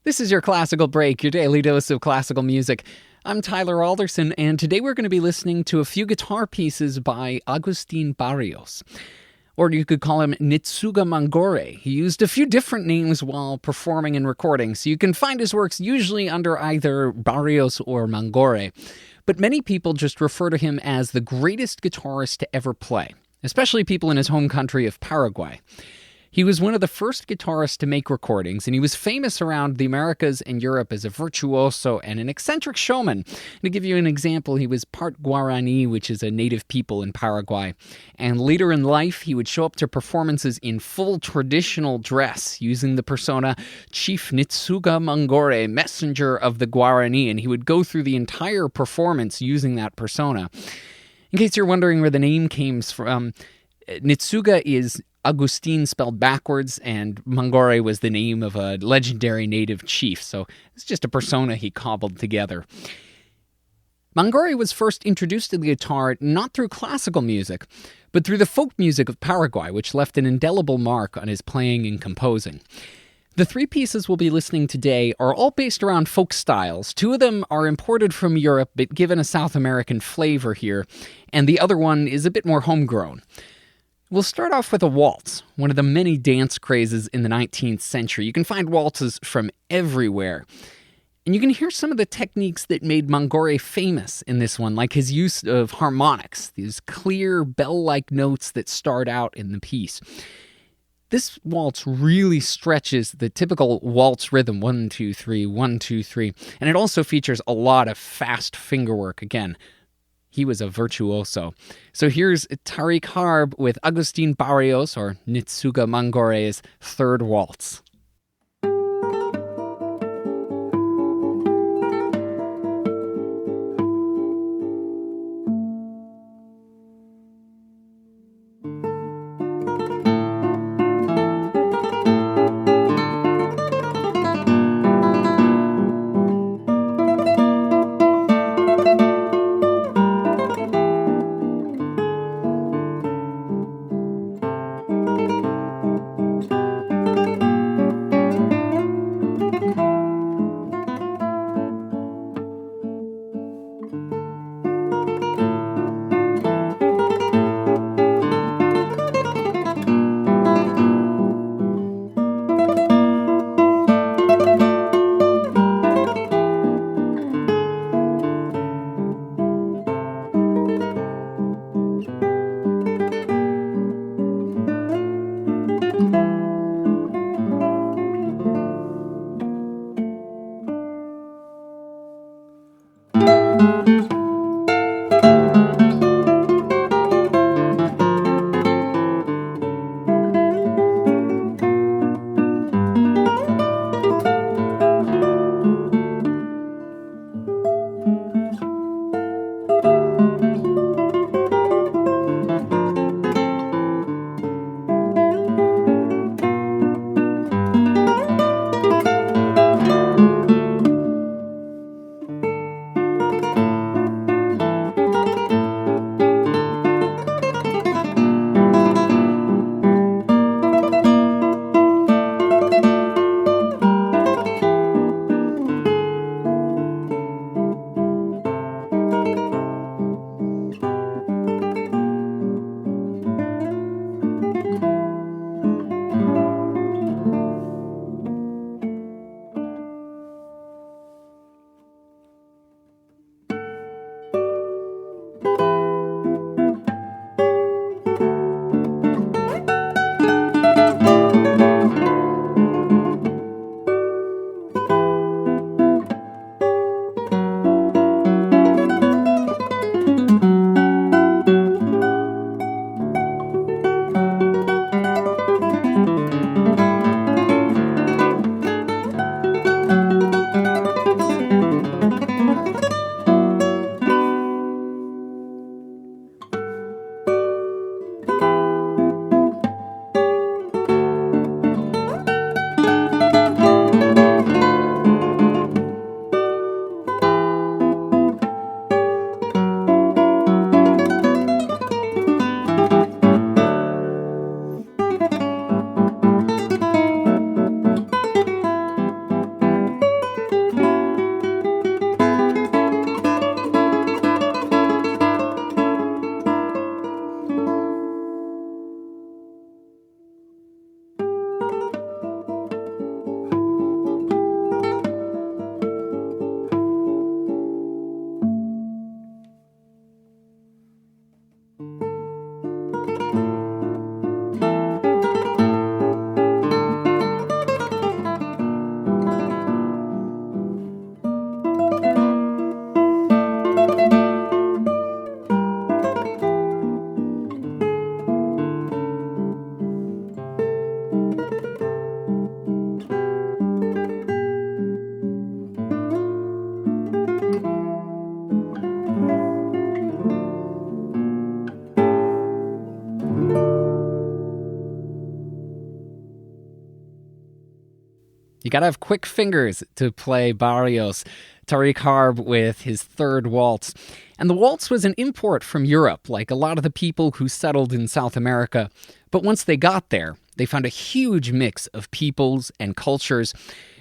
This is your Classical Break, your daily dose of classical music. I'm Tyler Alderson, and today we're going to be listening to a few guitar pieces by Agustin Barrios. Or you could call him Nitsuga Mangore. He used a few different names while performing and recording, so you can find his works usually under either Barrios or Mangore. But many people just refer to him as the greatest guitarist to ever play, especially people in his home country of Paraguay. He was one of the first guitarists to make recordings, and he was famous around the Americas and Europe as a virtuoso and an eccentric showman. To give you an example, he was part Guarani, which is a native people in Paraguay. And later in life, he would show up to performances in full traditional dress, using the persona Chief Nitsuga Mangore, messenger of the Guarani, and he would go through the entire performance using that persona. In case you're wondering where the name came from, Nitsuga is Agustin spelled backwards, and Mangore was the name of a legendary native chief, so it's just a persona he cobbled together. Mangore was first introduced to the guitar not through classical music, but through the folk music of Paraguay, which left an indelible mark on his playing and composing. The three pieces we'll be listening today are all based around folk styles. Two of them are imported from Europe, but given a South American flavor here, and the other one is a bit more homegrown. We'll start off with a waltz, one of the many dance crazes in the 19th century. You can find waltzes from everywhere. And you can hear some of the techniques that made Mangore famous in this one, like his use of harmonics, these clear bell-like notes that start out in the piece. This waltz really stretches the typical waltz rhythm, 1, 2, 3, 1, 2, 3, and it also features a lot of fast fingerwork. Again, he was a virtuoso. So here's Tariq Harb with Agustin Barrios, or Nitsuga Mangore's third waltz. gotta have quick fingers to play Barrios, Tariq Harb with his third waltz. And the waltz was an import from Europe, like a lot of the people who settled in South America. But once they got there, they found a huge mix of peoples and cultures.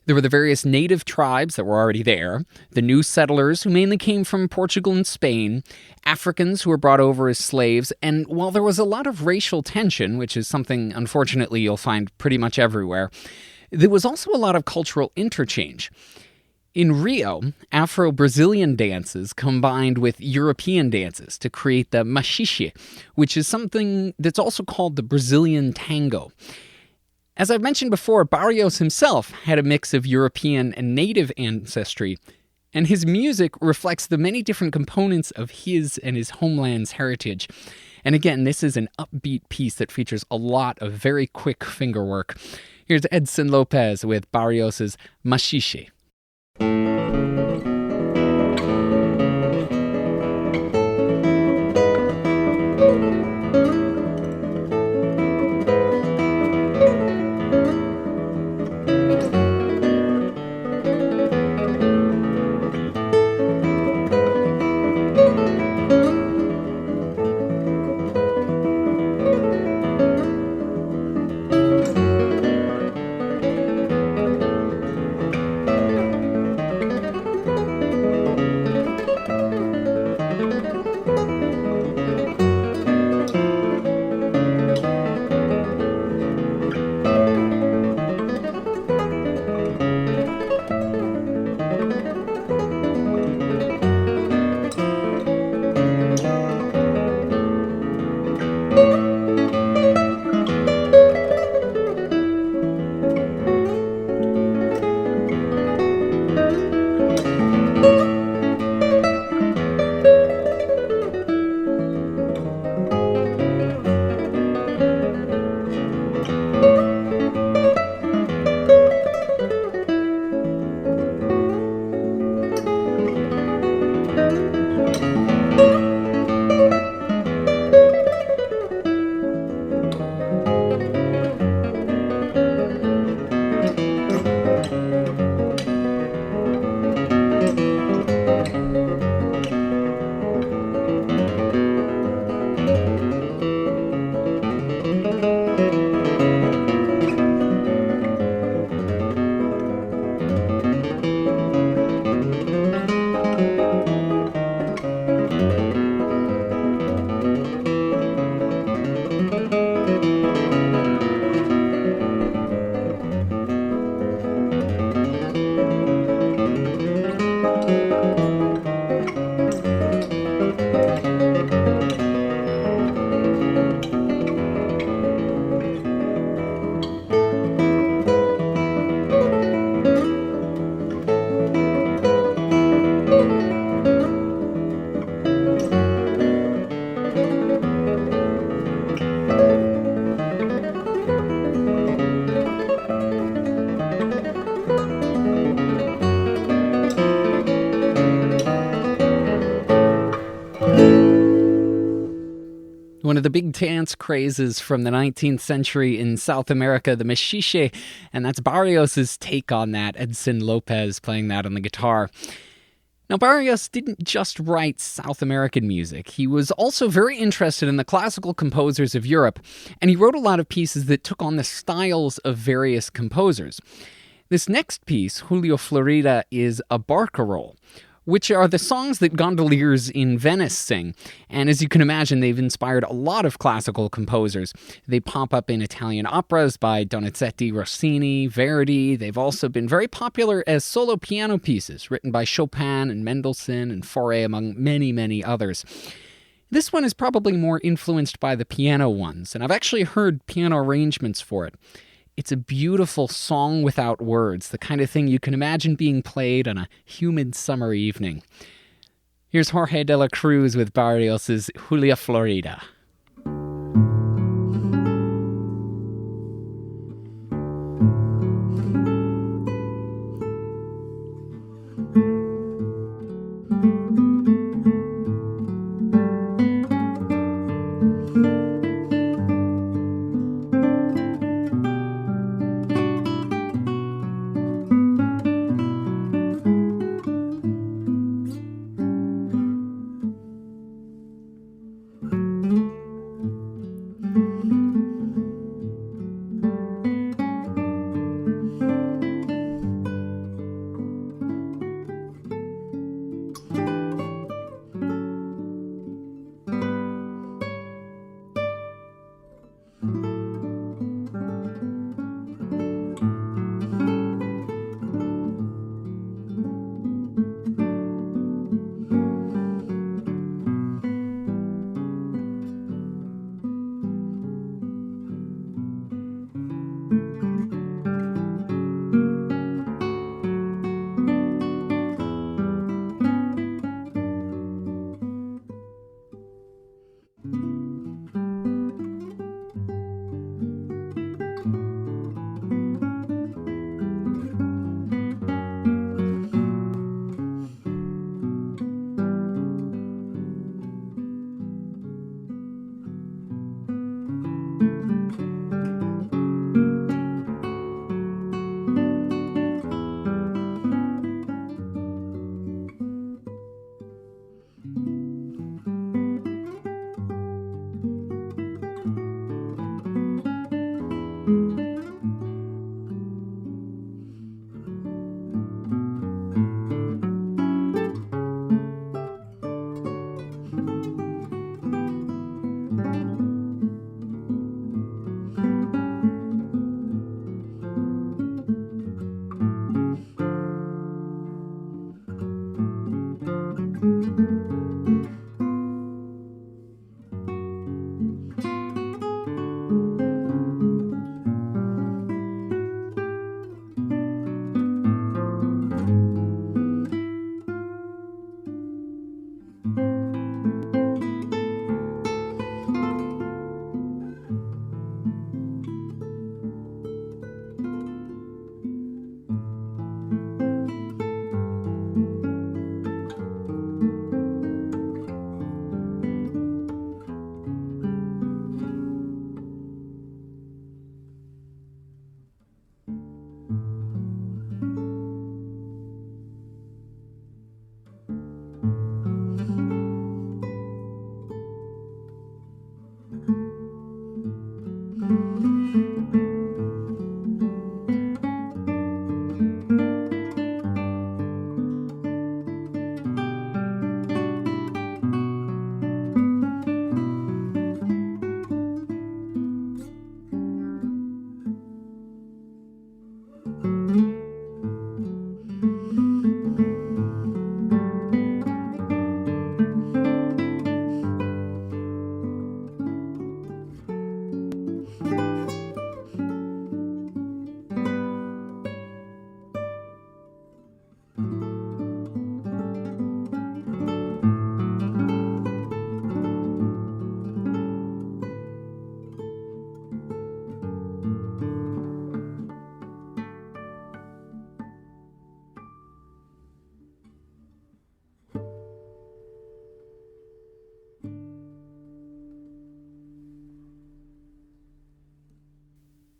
There were the various native tribes that were already there, the new settlers who mainly came from Portugal and Spain, Africans who were brought over as slaves, and while there was a lot of racial tension, which is something unfortunately you'll find pretty much everywhere, there was also a lot of cultural interchange. In Rio, Afro-Brazilian dances combined with European dances to create the machixe, which is something that's also called the Brazilian tango. As I've mentioned before, Barrios himself had a mix of European and native ancestry, and his music reflects the many different components of his and his homeland's heritage. And again, this is an upbeat piece that features a lot of very quick finger work. Here's Edson Lopez with Barrios' Machixe. One of the big dance crazes from the 19th century in South America, the machixe, and that's Barrios' take on that, Edson Lopez playing that on the guitar. Now, Barrios didn't just write South American music. He was also very interested in the classical composers of Europe, and he wrote a lot of pieces that took on the styles of various composers. This next piece, Julio Florida, is a barcarolle, which are the songs that gondoliers in Venice sing. And as you can imagine, they've inspired a lot of classical composers. They pop up in Italian operas by Donizetti, Rossini, Verdi. They've also been very popular as solo piano pieces written by Chopin and Mendelssohn and Fauré, among many, many others. This one is probably more influenced by the piano ones, and I've actually heard piano arrangements for it. It's a beautiful song without words, the kind of thing you can imagine being played on a humid summer evening. Here's Jorge de la Cruz with Barrios' Julia Florida.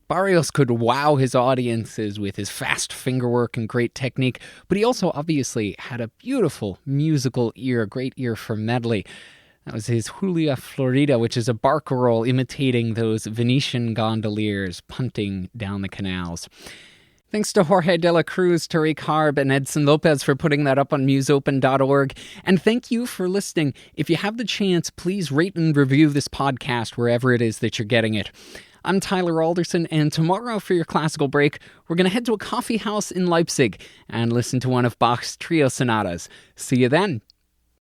Barrios could wow his audiences with his fast fingerwork and great technique, but he also obviously had a beautiful musical ear, a great ear for medley. That was his Julia Florida, which is a barcarolle imitating those Venetian gondoliers punting down the canals. Thanks to Jorge de la Cruz, Tariq Harb, and Edson Lopez for putting that up on museopen.org. And thank you for listening. If you have the chance, please rate and review this podcast wherever it is that you're getting it. I'm Tyler Alderson, and tomorrow for your classical break, we're going to head to a coffee house in Leipzig and listen to one of Bach's trio sonatas. See you then.